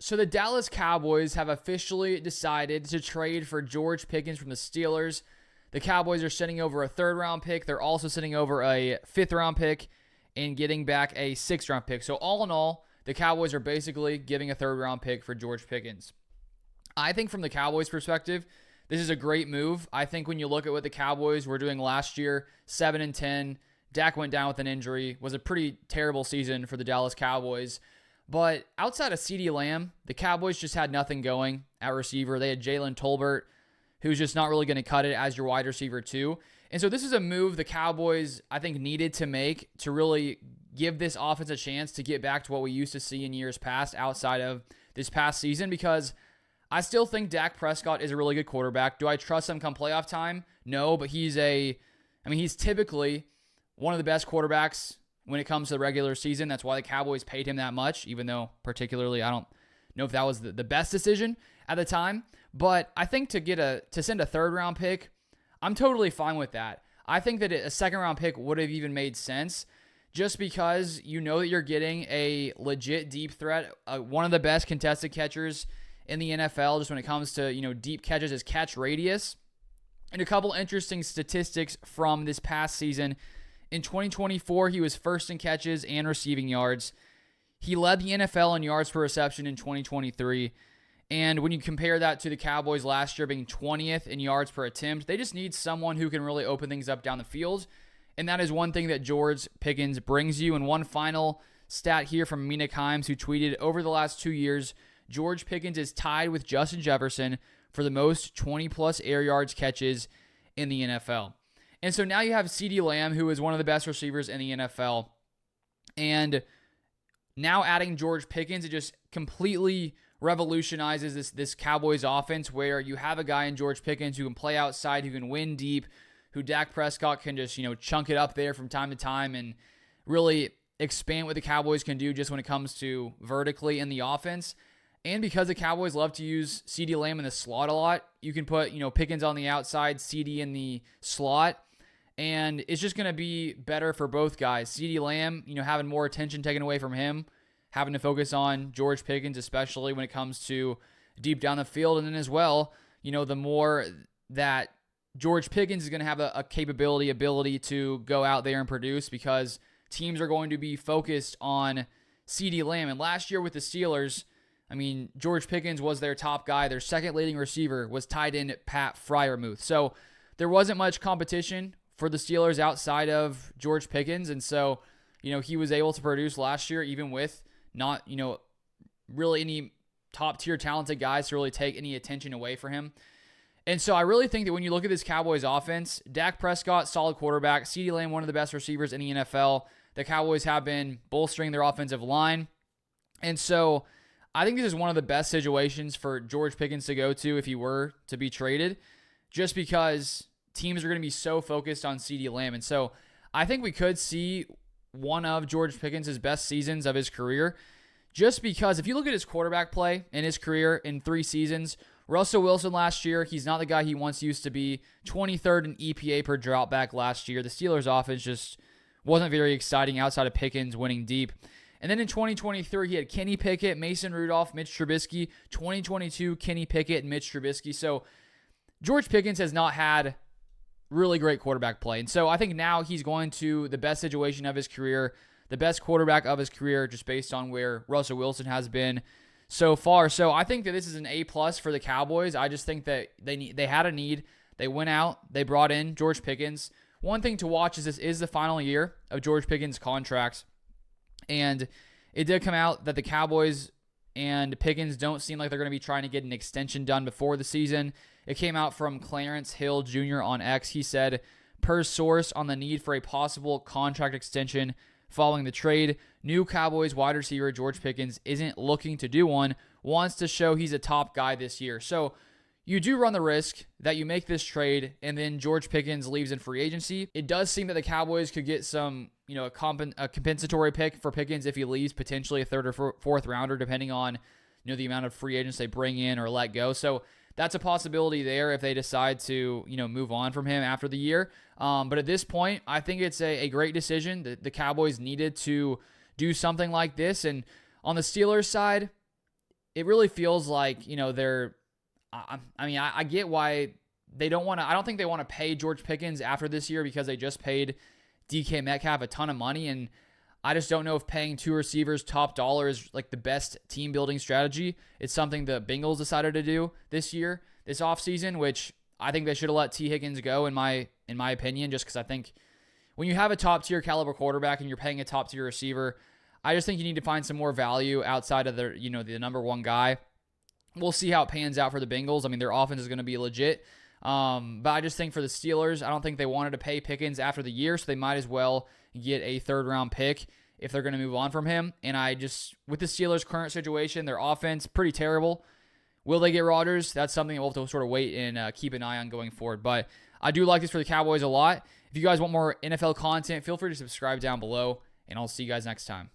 So the Dallas Cowboys have officially decided to trade for George Pickens from the Steelers. The Cowboys are sending over a third-round pick. They're also sending over a fifth-round pick and getting back a sixth-round pick. So all in all, the Cowboys are basically giving a third-round pick for George Pickens. I think from the Cowboys' perspective, this is a great move. I think when you look at what the Cowboys were doing last year, 7-10, Dak went down with an injury, was a pretty terrible season for the Dallas Cowboys. But outside of CeeDee Lamb, the Cowboys just had nothing going at receiver. They had Jalen Tolbert, who's just not really going to cut it as your wide receiver too. And so this is a move the Cowboys, I think, needed to make to really give this offense a chance to get back to what we used to see in years past outside of this past season, because I still think Dak Prescott is a really good quarterback. Do I trust him come playoff time? No, but he's typically one of the best quarterbacks when it comes to the regular season. That's why the Cowboys paid him that much, even though particularly I don't know if that was the best decision at the time. But I think to send a third-round pick, I'm totally fine with that. I think that a second-round pick would have even made sense just because you know that you're getting a legit deep threat, one of the best contested catchers in the NFL just when it comes to deep catches, his catch radius. And a couple interesting statistics from this past season. In 2024, he was first in catches and receiving yards. He led the NFL in yards per reception in 2023. And when you compare that to the Cowboys last year being 20th in yards per attempt, they just need someone who can really open things up down the field. And that is one thing that George Pickens brings you. And one final stat here from Mina Kimes, who tweeted, over the last 2 years, George Pickens is tied with Justin Jefferson for the most 20-plus air yards catches in the NFL. And so now you have CeeDee Lamb, who is one of the best receivers in the NFL. And now adding George Pickens, it just completely revolutionizes this Cowboys offense where you have a guy in George Pickens who can play outside, who can win deep, who Dak Prescott can just, chunk it up there from time to time and really expand what the Cowboys can do just when it comes to vertically in the offense. And because the Cowboys love to use CeeDee Lamb in the slot a lot, you can put, Pickens on the outside, CeeDee in the slot, and it's just going to be better for both guys. CeeDee Lamb, having more attention taken away from him, having to focus on George Pickens, especially when it comes to deep down the field. And then as well, the more that George Pickens is going to have a ability to go out there and produce, because teams are going to be focused on CeeDee Lamb. And last year with the Steelers, George Pickens was their top guy. Their second leading receiver was tight end Pat Freiermuth. So there wasn't much competition for the Steelers outside of George Pickens. And so, he was able to produce last year, even with not, really any top-tier talented guys to really take any attention away from him. And so I really think that when you look at this Cowboys offense, Dak Prescott, solid quarterback, CeeDee Lamb, one of the best receivers in the NFL. The Cowboys have been bolstering their offensive line. And so I think this is one of the best situations for George Pickens to go to if he were to be traded, just because teams are going to be so focused on CeeDee Lamb. And so I think we could see one of George Pickens' best seasons of his career, just because if you look at his quarterback play in his career in 3 seasons, Russell Wilson last year, he's not the guy he once used to be. 23rd in EPA per dropback last year. The Steelers offense just wasn't very exciting outside of Pickens winning deep. And then in 2023, he had Kenny Pickett, Mason Rudolph, Mitch Trubisky. 2022, Kenny Pickett and Mitch Trubisky. So George Pickens has not had really great quarterback play. And so I think now he's going to the best situation of his career, the best quarterback of his career, just based on where Russell Wilson has been so far. So I think that this is an A+ for the Cowboys. I just think that they had a need. They went out. They brought in George Pickens. One thing to watch is this is the final year of George Pickens' contracts. And it did come out that the Cowboys and Pickens don't seem like they're going to be trying to get an extension done before the season. It came out from Clarence Hill Jr. on X. He said, per source on the need for a possible contract extension following the trade, new Cowboys wide receiver George Pickens isn't looking to do one, wants to show he's a top guy this year. So you do run the risk that you make this trade and then George Pickens leaves in free agency. It does seem that the Cowboys could get some, a compensatory pick for Pickens if he leaves, potentially a third or fourth rounder, depending on, the amount of free agents they bring in or let go. So that's a possibility there if they decide to, move on from him after the year. But at this point, I think it's a great decision. The Cowboys needed to do something like this. And on the Steelers side, it really feels like, I get why they don't want to. I don't think they want to pay George Pickens after this year because they just paid DK Metcalf a ton of money. And I just don't know if paying 2 receivers top dollar is like the best team building strategy. It's something the Bengals decided to do this offseason, which I think they should have let T. Higgins go in my opinion, just because I think when you have a top tier caliber quarterback and you're paying a top tier receiver, I just think you need to find some more value outside of the number one guy. We'll see how it pans out for the Bengals. I mean, their offense is going to be legit. But I just think for the Steelers, I don't think they wanted to pay Pickens after the year, so they might as well get a 3rd-round pick if they're going to move on from him. And with the Steelers' current situation, their offense, pretty terrible. Will they get Rodgers? That's something we'll have to sort of wait and keep an eye on going forward. But I do like this for the Cowboys a lot. If you guys want more NFL content, feel free to subscribe down below, and I'll see you guys next time.